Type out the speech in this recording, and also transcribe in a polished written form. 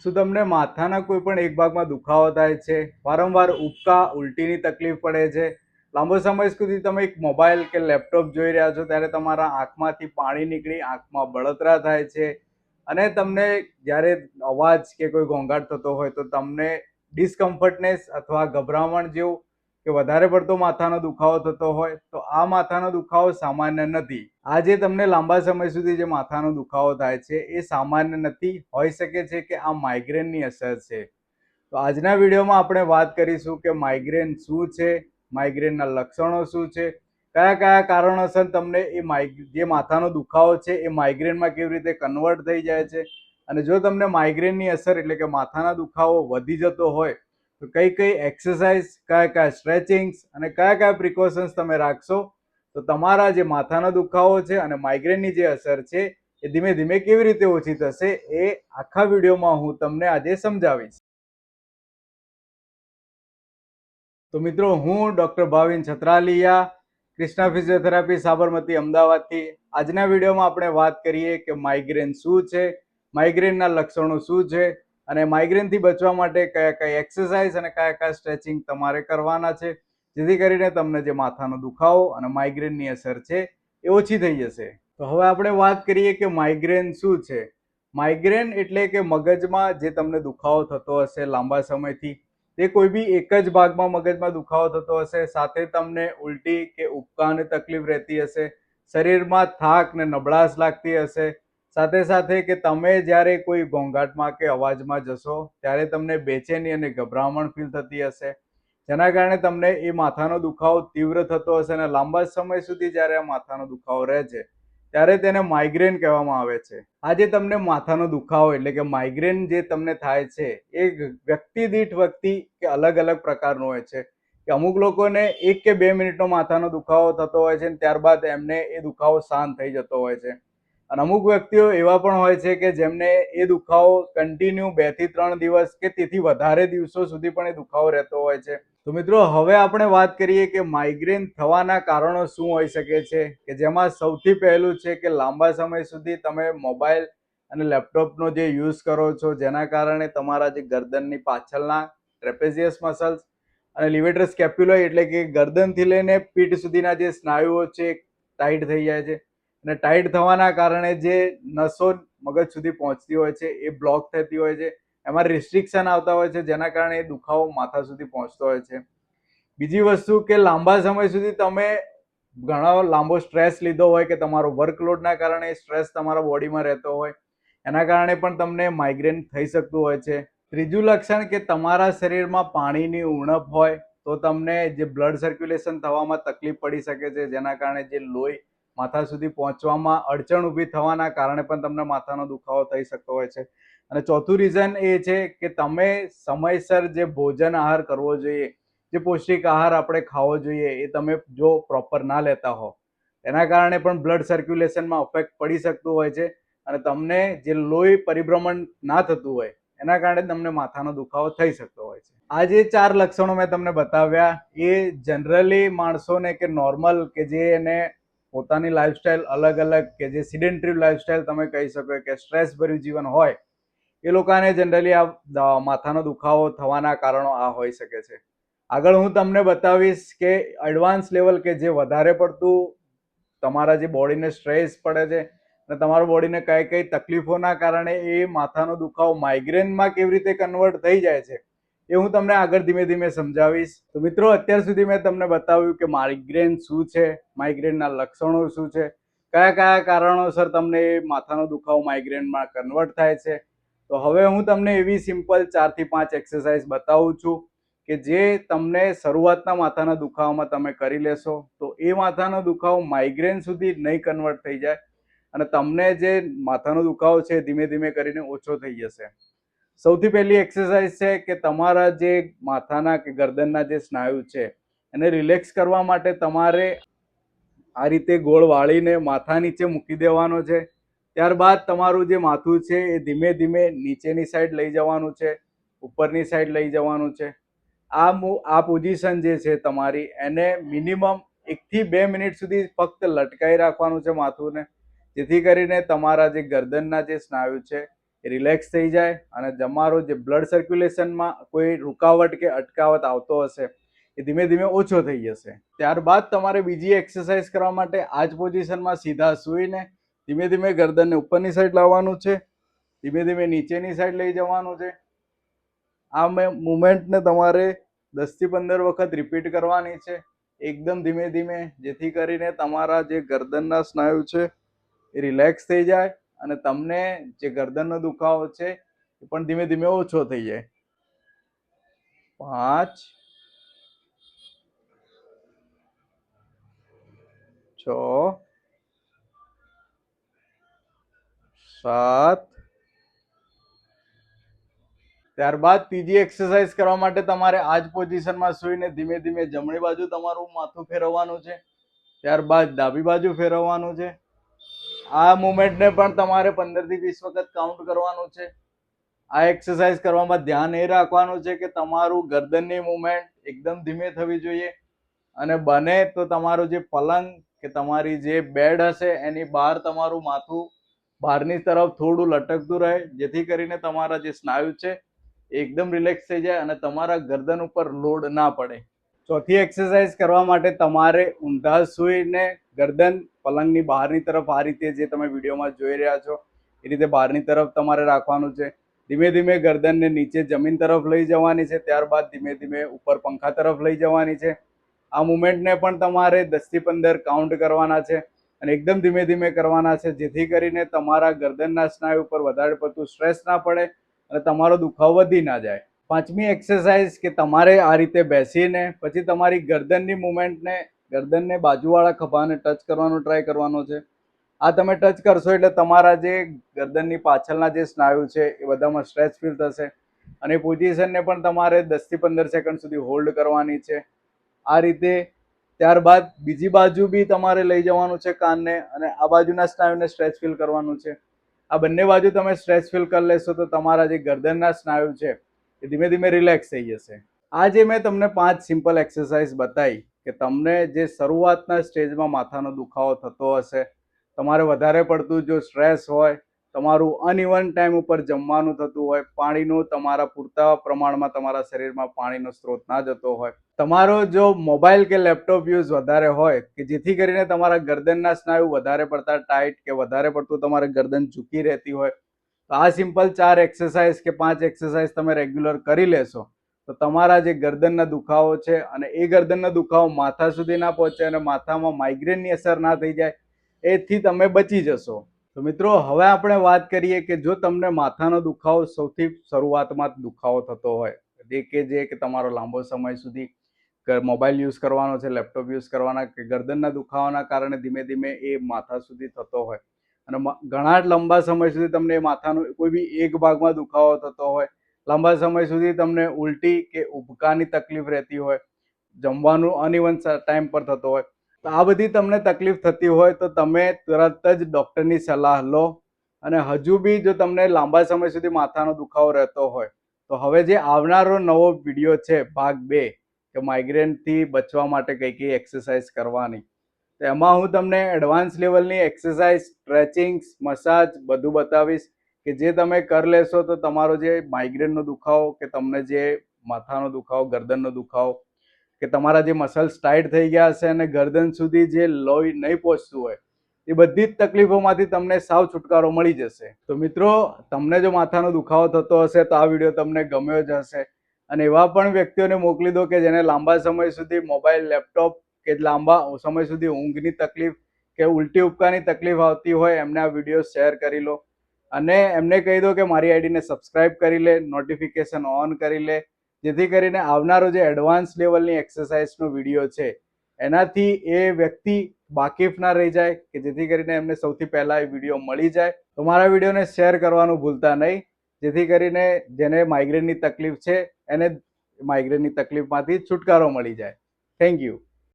શું તમને માથાના કોઈ પણ એક ભાગમાં દુખાવો થાય છે, વારંવાર ઉબકા ઉલટીની તકલીફ પડે છે, લાંબો સમય સુધી તમે એક મોબાઈલ કે લેપટોપ જોઈ રહ્યા છો ત્યારે તમારા આંખમાંથી પાણી નીકળી આંખમાં બળતરા થાય છે અને તમને જ્યારે અવાજ કે કોઈ ઘોંઘાટ થતો હોય તો તમને ડિસ્કમ્ફર્ટનેસ અથવા ગભરામણ જેવું કે વધારે પડતો માથાનો દુખાવો થતો હોય તો આ માથાનો દુખાવો સામાન્ય નથી. આ જે તમને લાંબા સમય સુધી જે માથાનો દુખાવો થાય છે એ સામાન્ય નથી, હોઈ શકે છે કે આ માઇગ્રેનની અસર છે. તો આજના વિડીયોમાં આપણે વાત કરીશું કે માઇગ્રેન શું છે, માઇગ્રેનના લક્ષણો શું છે, કયા કયા કારણોસર તમને જે માથાનો દુખાવો છે એ માઇગ્રેનમાં કેવી રીતે કન્વર્ટ થઈ જાય છે, અને જો તમને માઇગ્રેનની અસર એટલે કે માથાના દુખાવો વધી જતો હોય તો કઈ કઈ એક્સરસાઇઝ, કયા કયા સ્ટ્રેચિંગ્સ અને કયા કયા પ્રિકોશન્સ તમે રાખશો તો તમારા જે માથાનો દુખાવો છે અને માઇગ્રેનની જે અસર છે એ ધીમે ધીમે કેવી રીતે ઓછી થશે એ આખા વિડીયોમાં હું તમને આજે સમજાવીશ. તો મિત્રો, હું ડોક્ટર ભાવિન છત્રાલિયા, કૃષ્ણા ફિઝિયોથેરાપી, સાબરમતી, અમદાવાદથી આજના વિડીયોમાં આપણે વાત કરીએ કે માઇગ્રેન શું છે, માઇગ્રેનના લક્ષણો શું છે અને માઇગ્રેનથી બચવા માટે કયા કયા એક્સરસાઇઝ અને કયા કયા સ્ટ્રેચિંગ તમારે કરવાના છે જેથી કરીને તમને જે માથાનો દુખાવો અને માઇગ્રેનની અસર છે એ ઓછી થઈ જશે. તો હવે આપણે વાત કરીએ કે માઇગ્રેન શું છે. માઇગ્રેન એટલે કે મગજમાં જે તમને દુખાવો થતો હશે લાંબા સમયથી, તે કોઈ બી એક જ ભાગમાં મગજમાં દુખાવો થતો હશે, સાથે તમને ઉલટી કે ઉબકાની તકલીફ રહેતી હશે, શરીરમાં થાક ને નબળાશ લાગતી હશે, સાથે સાથે કે તમે જ્યારે કોઈ ઘોંઘાટમાં કે અવાજમાં જશો ત્યારે તમને બેચેની અને ગભરામણ ફીલ થતી હશે, જેના કારણે તમને એ માથાનો દુખાવો તીવ્ર થતો હશે અને લાંબા સમય સુધી જ્યારે આ માથાનો દુખાવો રહે છે ત્યારે તેને માઇગ્રેન કહેવામાં આવે છે. આ જે તમને માથાનો દુખાવો એટલે કે માઇગ્રેન જે તમને થાય છે એ વ્યક્તિ દીઠ વ્યક્તિ કે અલગ અલગ પ્રકારનો હોય છે. કે અમુક લોકોને 1 કે 2 મિનિટનો માથાનો દુખાવો થતો હોય છે અને ત્યારબાદ એમને એ દુખાવો શાંત થઈ જતો હોય છે. અને અમુક વ્યક્તિઓ એવા પણ હોય છે કે જેમને એ દુખાવો કન્ટિન્યુ 2 થી 3 દિવસ કે તેથી વધારે દિવસો સુધી પણ એ દુખાવો રહેતો હોય છે. તો મિત્રો, હવે આપણે વાત કરીએ કે માઇગ્રેન થવાના કારણો શું હોઈ શકે છે, કે જેમાં સૌથી પહેલું છે કે લાંબા સમય સુધી તમે મોબાઈલ અને લેપટોપનો જે યુઝ કરો છો જેના કારણે તમારા જે ગરદનની પાછળના ટ્રેપેઝિયસ મસલ્સ અને લિવેટર સ્કેપ્યુલા એટલે કે ગરદનથી લઈને પીઠ સુધીના જે સ્નાયુઓ છે ટાઈટ થઈ જાય છે અને ટાઈટ થવાના કારણે જે નસો મગજ સુધી પહોંચતી હોય છે એ બ્લોક થતી હોય છે, એમાં રિસ્ટ્રિક્શન આવતા હોય છે જેના કારણે એ દુખાવો માથા સુધી પહોંચતો હોય છે. બીજી વસ્તુ કે લાંબા સમય સુધી તમે ઘણો લાંબો સ્ટ્રેસ લીધો હોય કે તમારો વર્કલોડના કારણે સ્ટ્રેસ તમારા બોડીમાં રહેતો હોય, એના કારણે પણ તમને માઇગ્રેન થઈ શકતું હોય છે. ત્રીજું લક્ષણ કે તમારા શરીરમાં પાણીની ઉણપ હોય તો તમને જે બ્લડ સર્ક્યુલેશન થવામાં તકલીફ પડી શકે છે, જેના કારણે જે લોહી માથા સુધી પહોંચવામાં અડચણ ઊભી થવાના કારણે પણ તમને માથાનો દુખાવો થઈ શકતો હોય છે. અને ચોથું રીઝન એ છે કે તમે સમયસર જે ભોજન આહાર કરવો જોઈએ, જે પૌષ્ટિક આહાર આપણે ખાવો જોઈએ એ તમે જો પ્રોપર ના લેતા હો એના કારણે પણ બ્લડ સર્ક્યુલેશનમાં અફેક્ટ પડી શકતું હોય છે અને તમને જે લોહી પરિભ્રમણ ના થતું હોય એના કારણે તમને માથાનો દુખાવો થઈ શકતો હોય છે. આ જે 4 લક્ષણો મેં તમને બતાવ્યા એ જનરલી માણસોને કે નોર્મલ કે જે એને પોતાની લાઈફસ્ટાઈલ અલગ અલગ કે જે સિડેન્ટરી લાઈફસ્ટાઈલ તમે કહી શકો કે સ્ટ્રેસ ભર્યું જીવન હોય એ લોકોને જનરલી આ માથાનો દુખાવો થવાના કારણો આ હોઈ શકે છે. આગળ હું તમને બતાવીશ કે એડવાન્સ લેવલ કે જે વધારે પડતું તમારા જે બોડીને સ્ટ્રેસ પડે છે અને તમારા બોડીને કઈ કઈ તકલીફોના કારણે એ માથાનો દુખાવો માઇગ્રેનમાં કેવી રીતે કન્વર્ટ થઈ જાય છે એ હું તમને આગળ ધીમે ધીમે સમજાવીશ. તો મિત્રો, અત્યાર સુધી મેં તમને બતાવ્યું કે માઇગ્રેન શું છે, માઇગ્રેનના લક્ષણો શું છે, કયા કયા કારણોસર તમને માથાનો દુખાવો માઇગ્રેનમાં કન્વર્ટ થાય છે. તો હવે હું તમને એવી સિમ્પલ 4 થી 5 એક્સરસાઇઝ બતાવું છું કે જે તમને શરૂઆતના માથાના દુખાવામાં તમે કરી લેશો તો એ માથાનો દુખાવો માઇગ્રેન સુધી નહીં કન્વર્ટ થઈ જાય અને તમને જે માથાનો દુખાવો છે ધીમે ધીમે કરીને ઓછો થઈ જશે. સૌથી પહેલી એક્સરસાઇઝ છે કે તમારા જે માથાના કે ગરદનના જે સ્નાયુ છે એને રિલેક્સ કરવા માટે તમારે આ રીતે ગોળ વાળીને માથા નીચે મૂકી દેવાનો છે. ત્યારબાદ તમારું જે માથું છે એ ધીમે ધીમે નીચેની સાઈડ લઈ જવાનું છે, ઉપરની સાઈડ લઈ જવાનું છે. આ પોઝિશન જે છે તમારી એને મિનિમમ 1 થી 2 મિનિટ સુધી ફક્ત લટકાઈ રાખવાનું છે માથુંને, જેથી કરીને તમારા જે ગરદનના જે સ્નાયુ છે એ રિલેક્સ થઈ જાય અને તમારો જે બ્લડ સર્ક્યુલેશનમાં કોઈ રૂકાવટ કે અટકાવટ આવતો હશે એ ધીમે ધીમે ઓછો થઈ જશે. ત્યારબાદ તમારે બીજી એક્સરસાઇઝ કરવા માટે આ જ પોઝિશનમાં સીધા સૂઈને ધીમે ધીમે ગરદનને ઉપરની સાઈડ લાવવાનું છે, ધીમે ધીમે નીચેની સાઈડ લઈ જવાનું છે. આ મુવમેન્ટને તમારે 10 થી 15 વખત રિપીટ કરવાની છે, એકદમ ધીમે ધીમે, જેથી કરીને તમારા જે ગરદનના સ્નાયુ છે એ રિલેક્સ થઈ જાય અને તમને જે ગરદનનો દુખાવો છે એ પણ ધીમે ધીમે ઓછો થઈ જાય. 5 6 7 ત્યારબાદ ત્રીજી એક્સરસાઇઝ કરવા માટે તમારે આ જ પોઝિશનમાં સૂઈને ધીમે ધીમે જમણી બાજુ તમારું માથું ફેરવવાનું છે, ત્યારબાદ ડાબી બાજુ ફેરવવાનું છે. આ મુવમેન્ટને પણ તમારે 15 થી 20 વખત કાઉન્ટ કરવાનું છે. આ એક્સરસાઇઝ કરવામાં ધ્યાન એ રાખવાનું છે કે તમારું ગરદનની મુવમેન્ટ એકદમ ધીમે થવી જોઈએ અને બને તો તમારું જે પલંગ કે તમારી જે બેડ હશે એની બહાર તમારું માથું બહારની તરફ થોડું લટકતું રહે, જેથી કરીને તમારા જે સ્નાયુ છે એકદમ રિલેક્સ થઈ જાય અને તમારા ગરદન ઉપર લોડ ના પડે. ચોથી એક્સરસાઇઝ કરવા માટે તમારે ઊંધા સૂઈને ગરદન પલંગની બહારની તરફ આ રીતે જે તમે વિડીયોમાં જોઈ રહ્યા છો એ રીતે બહારની તરફ તમારે રાખવાનું છે. ધીમે ધીમે ગરદનને નીચે જમીન તરફ લઈ જવાની છે, ત્યારબાદ ધીમે ધીમે ઉપર પંખા તરફ લઈ જવાની છે. આ મુવમેન્ટને પણ તમારે 10 થી 15 કાઉન્ટ કરવાના છે અને એકદમ ધીમે ધીમે કરવાના છે, જેથી કરીને તમારા ગરદનના સ્નાયુ ઉપર વધારે પડતું સ્ટ્રેસ ના પડે અને તમારો દુખાવો વધી ના જાય. પાંચમી એક્સરસાઇઝ કે તમારે આ રીતે બેસીને પછી તમારી ગરદનની મુવમેન્ટને ગરદનને બાજુવાળા ખભાને ટચ કરવાનો ટ્રાય કરવાનો છે. આ તમે ટચ કરશો એટલે તમારા જે ગરદનની પાછળના જે સ્નાયુ છે એ બધામાં સ્ટ્રેચ ફીલ થશે અને એ પોઝિશનને પણ તમારે 10 થી 15 સેકન્ડ સુધી હોલ્ડ કરવાની છે. આ રીતે ત્યારબાદ બીજી બાજુ બી તમારે લઈ જવાનું છે કાનને અને આ બાજુના સ્નાયુને સ્ટ્રેચ ફીલ કરવાનું છે. આ બંને બાજુ તમે સ્ટ્રેચ ફીલ કરી લેશો તો તમારા જે ગરદનના સ્નાયુ છે એ ધીમે ધીમે રિલેક્સ થઈ જશે. આ જે મેં તમને 5 સિમ્પલ એક્સરસાઇઝ બતાવી કે તમને જે શરૂઆતના સ્ટેજમાં માથાનો દુખાવો થતો હશે, તમારે વધારે પડતું જો સ્ટ્રેસ હોય, તમારું અનઇવન ટાઈમ ઉપર જમવાનું થતું હોય, પાણીનું તમારા પૂરતા પ્રમાણમાં તમારા શરીરમાં પાણીનો સ્ત્રોત ના જતો હોય, તમારો જો મોબાઈલ કે લેપટોપ યુઝ વધારે હોય કે જેથી કરીને તમારા ગરદનના સ્નાયુ વધારે પડતા ટાઈટ કે વધારે પડતું તમારે ગરદન ઝૂકી રહેતી હોય, તો આ સિમ્પલ 4 એક્સરસાઇઝ કે 5 એક્સરસાઇઝ તમે રેગ્યુલર કરી લેશો તો તમારા જે ગરદનના દુખાવો છે અને એ ગરદનનો દુખાવો માથા સુધી ના પહોંચે અને માથામાં માઇગ્રેનની અસર ના થઈ જાય, એથી તમે બચી જશો. તો મિત્રો, હવે આપણે વાત કરીએ કે જો તમને માથાનો દુખાવો સૌથી શરૂઆતમાં દુખાવો થતો હોય, જે કે તમારો લાંબો સમય સુધી મોબાઈલ યુઝ કરવાનો છે, લેપટોપ યુઝ કરવાના કે ગરદનના દુખાવાના કારણે ધીમે ધીમે એ માથા સુધી થતો હોય અને ઘણા લંબા સમય સુધી તમને માથાનો કોઈ બી એક ભાગમાં દુખાવો થતો હોય, લાંબા સમય સુધી તમને ઉલટી કે ઉબકાની તકલીફ રહેતી હોય, જમવાનું અનઇવન ટાઈમ પર થતો હોય, તો આ બધી તમને તકલીફ થતી હોય તો તમે તરત જ ડૉક્ટરની સલાહ લો. અને હજુ બી જો તમને લાંબા સમય સુધી માથાનો દુખાવો રહેતો હોય તો હવે જે આવનારો નવો વિડીયો છે ભાગ 2 કે માઇગ્રેનથી બચવા માટે કઈ કઈ એક્સરસાઇઝ કરવાની, તો એમાં હું તમને એડવાન્સ લેવલની એક્સરસાઇઝ, સ્ટ્રેચિંગ્સ, મસાજ બધું બતાવીશ કે જે તમે કરી લેશો તો તમારો જે માઇગ્રેનનો દુખાવો કે તમને જે માથાનો દુખાવો, ગરદનનો દુખાવો કે તમારા જે મસલ્સ ટાઈટ થઈ ગયા હશે અને ગરદન સુધી જે લોહી નહીં પહોંચતું હોય એ બધી જ તકલીફોમાંથી તમને સાવ છુટકારો મળી જશે. તો મિત્રો, તમને જો માથાનો દુખાવો થતો હશે તો આ વિડીયો તમને ગમ્યો જ હશે અને એવા પણ વ્યક્તિઓને મોકલી દો કે જેને લાંબા સમય સુધી મોબાઈલ, લેપટોપ કે લાંબા સમય સુધી ઊંઘની તકલીફ કે ઉલટી ઉપકાની તકલીફ આવતી હોય, એમને આ વિડીયો શેર કરી લો અને એમને કહી દો કે મારી આઈડીને સબસ્ક્રાઇબ કરી લે, નોટિફિકેશન ઓન કરી લે, જેથી કરીને આવનારો જે એડવાન્સ લેવલની એક્સરસાઇઝનો વિડીયો છે એનાથી એ વ્યક્તિ વાકેફ ના રહી જાય કે જેથી કરીને એમને સૌથી પહેલા એ વિડીયો મળી જાય. તો મારા વિડીયોને શેર કરવાનું ભૂલતા નહીં, જેથી કરીને જેને માઇગ્રેનની તકલીફ છે એને માઇગ્રેનની તકલીફમાંથી છુટકારો મળી જાય. Thank you.